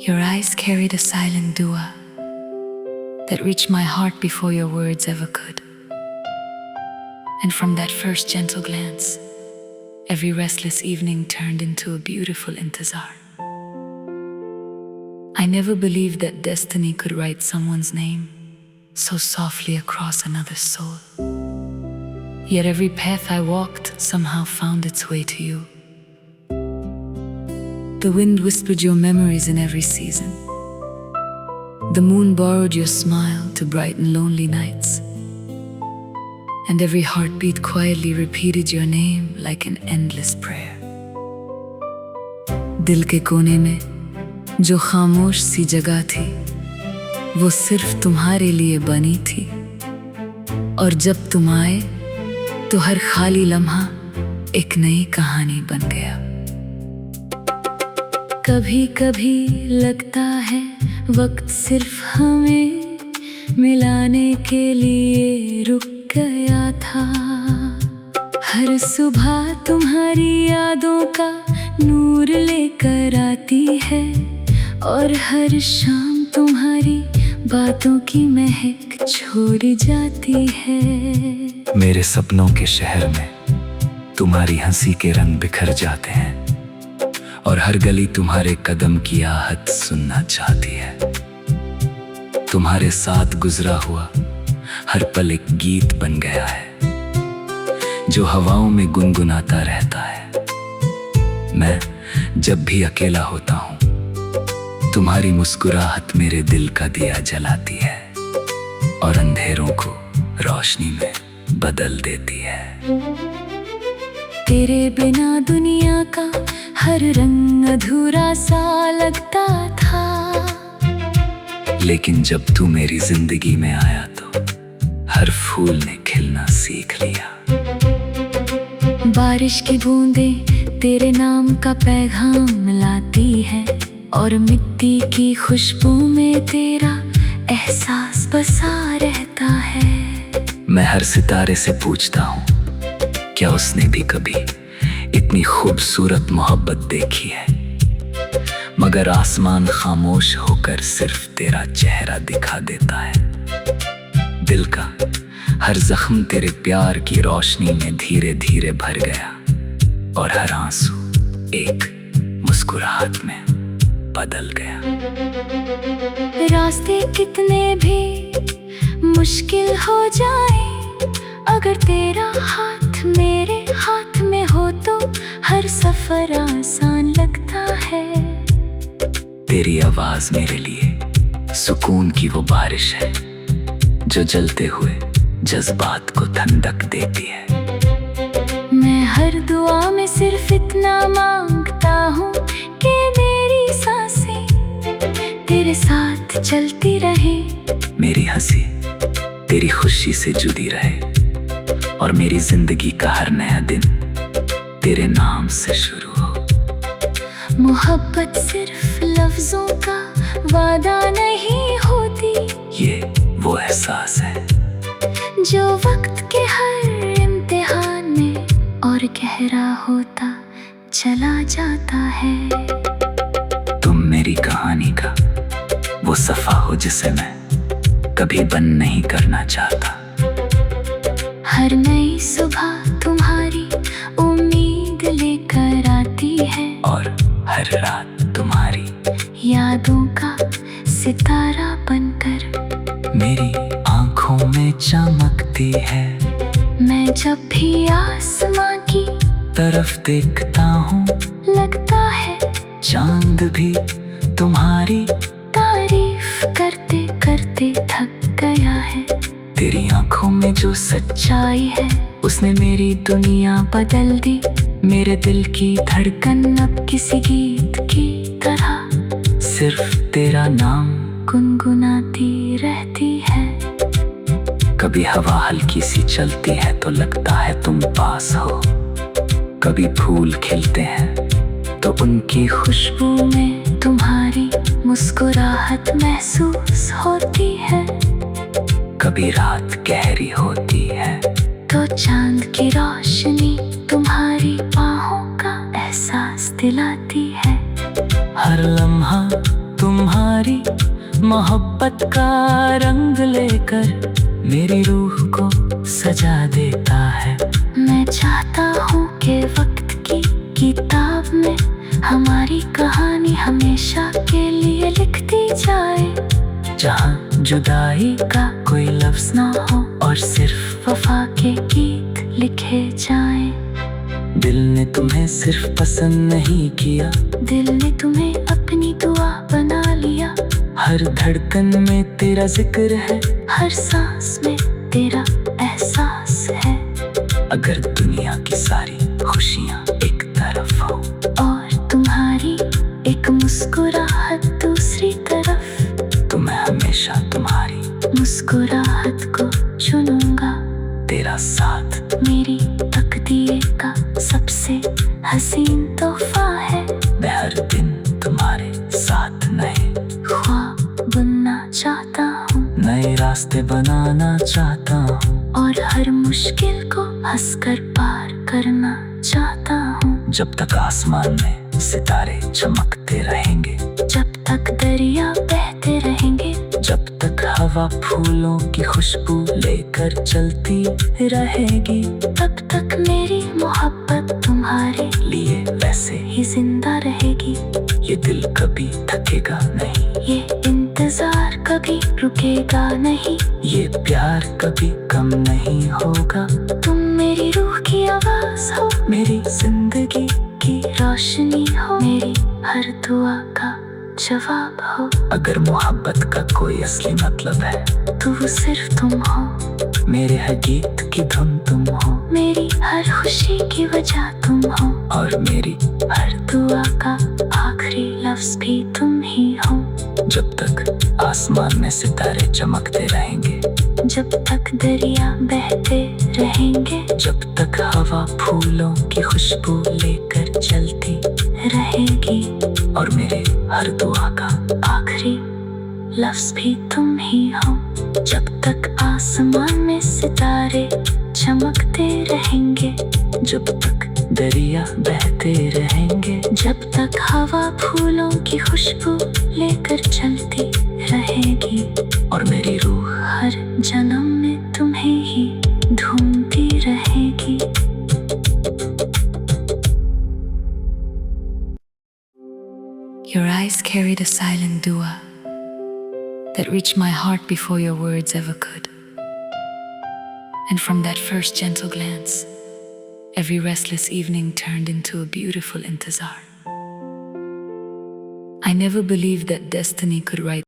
Your eyes carried a silent dua that reached my heart before your words ever could. And from that first gentle glance, every restless evening turned into a beautiful intizar. I never believed that destiny could write someone's name so softly across another's soul. Yet every path I walked somehow found its way to you. The wind whispered your memories in every season. The moon borrowed your smile to brighten lonely nights. And every heartbeat quietly repeated your name like an endless prayer. दिल के कोने में जो खामोश सी जगह थी, वो सिर्फ तुम्हारे लिए बनी थी। और जब तुम आए तो हर खाली लम्हा एक नई कहानी बन गया। कभी कभी लगता है वक्त सिर्फ हमें मिलाने के लिए रुक गया था। हर सुबह तुम्हारी यादों का नूर लेकर आती है और हर शाम तुम्हारी बातों की महक छोड़ जाती है। मेरे सपनों के शहर में तुम्हारी हंसी के रंग बिखर जाते हैं और हर गली तुम्हारे कदम की आहट सुनना चाहती है। तुम्हारे साथ गुजरा हुआ हर पल एक गीत बन गया है जो हवाओं में गुनगुनाता रहता है। मैं जब भी अकेला होता हूँ, तुम्हारी मुस्कुराहट मेरे दिल का दिया जलाती है और अंधेरों को रोशनी में बदल देती है। तेरे बिना दुनिया का हर रंग अधूरा सा लगता था। लेकिन जब तू मेरी जिंदगी में आया तो हर फूल ने खिलना सीख लिया। बारिश की बूंदें तेरे नाम का पैगाम लाती है और मिट्टी की खुशबू में तेरा एहसास बसा रहता है। मैं हर सितारे से पूछता हूँ, क्या उसने भी कभी इतनी खूबसूरत मोहब्बत देखी है? मगर आसमान खामोश होकर सिर्फ तेरा चेहरा दिखा देता है। दिल का हर जख्म तेरे प्यार की रोशनी में धीरे धीरे भर गया और हर आंसू एक मुस्कुराहट में बदल गया। रास्ते कितने भी मुश्किल हो जाए, अगर तेरा हाथ मेरे हाथ में हो तो हर सफर आसान लगता है। तेरी आवाज मेरे लिए सुकून की वो बारिश है जो जलते हुए जज्बात को ठंडक देती है। मैं हर दुआ में सिर्फ इतना मांगता हूँ कि मेरी सांसें तेरे साथ चलती रहे। मेरी हंसी तेरी खुशी से जुड़ी रहे और मेरी जिंदगी का हर नया दिन तेरे नाम से शुरू हो। मोहब्बत सिर्फ लफ्जों का वादा नहीं होती, ये वो एहसास है जो वक्त के हर इम्तिहान में और गहरा होता चला जाता है। तुम मेरी कहानी का वो सफा हो जिसे मैं कभी बंद नहीं करना चाहता। हर नई सुबह तुम्हारी उम्मीद लेकर आती है और हर रात तुम्हारी यादों का सितारा बनकर मेरी आंखों में चमकती है। मैं जब भी आसमां की तरफ देखता हूँ, लगता है चांद भी तुम्हारी तारीफ करते करते थक गया है। तेरी आंखों में जो सच्चाई है उसने मेरी दुनिया बदल दी। मेरे दिल की धड़कन अब किसी गीत की तरह सिर्फ तेरा नाम गुनगुनाती रहती है। कभी हवा हल्की सी चलती है तो लगता है तुम पास हो। कभी फूल खिलते हैं तो उनकी खुशबू में तुम्हारी मुस्कुराहट महसूस होती है। कभी रात गहरी होती है तो चांद की रोशनी तुम्हारी बाहों का एहसास दिलाती है। हर लम्हा तुम तुम्हारी मोहब्बत का रंग लेकर मेरी रूह को सजा देता है। मैं चाहता हूँ कि वक्त की किताब में हमारी कहानी हमेशा के लिए लिखती जाए, जहाँ जुदाई का कोई लफ्ज ना हो और सिर्फ वफा के गीत लिखे जाएं। दिल ने तुम्हें सिर्फ पसंद नहीं किया, दिल ने तुम्हें अपनी दुआ बना लिया। हर धड़कन में तेरा जिक्र है, हर सांस में तेरा एहसास है। अगर दुनिया की सारी खुशियाँ एक तरफ हो और तुम्हारी एक मुस्कुराहट दूसरी तरफ, तो मैं हमेशा तुम्हारी मुस्कुराहट को चुनूंगा। तेरा साथ मेरी तकदीर का सबसे हसीन तोहफा है। मैं हर दिन तुम्हारे साथ नए ख्वाब बुनना चाहता हूँ, नए रास्ते बनाना चाहता हूँ, और हर मुश्किल को हंसकर पार करना चाहता हूँ। जब तक आसमान में सितारे चमकते रहेंगे, जब तक दरिया बहते रहेंगे, जब तक हवा फूलों की खुशबू लेकर चलती रहेगी, तब तक मेरी मोहब्बत तुम्हारे लिए वैसे ही जिंदा रहेगी। ये दिल कभी थकेगा नहीं, ये इंतजार कभी रुकेगा नहीं, ये प्यार कभी कम नहीं होगा। तुम मेरी रूह की आवाज हो, मेरी जिंदगी की रोशनी हो, मेरी हर दुआ का जवाब हो। अगर मोहब्बत का कोई असली मतलब है, तो वो सिर्फ तुम हो। मेरे हर गीत की धुन तुम हो, मेरी हर खुशी की वजह तुम हो, और मेरी हर दुआ का आखिरी लफ्ज भी तुम ही हो। जब तक आसमान में सितारे चमकते रहेंगे, जब तक दरिया बहते रहेंगे, जब तक हवा फूलों की खुशबू लेकर चलती रहेगी, और मेरे हर दुआ का आखिरी लफ्ज भी तुम ही हो। जब तक आसमान में सितारे चमकते रहेंगे, जब तक दरिया बहते रहेंगे, जब तक हवा फूलों की खुशबू लेकर चलती रहेगी, और मेरी रूह हर जन्म में तुम्हें ही ढूंढती रहेगी। Your eyes carried a silent dua that reached my heart before your words ever could. And from that first gentle glance, every restless evening turned into a beautiful intizar. I never believed that destiny could write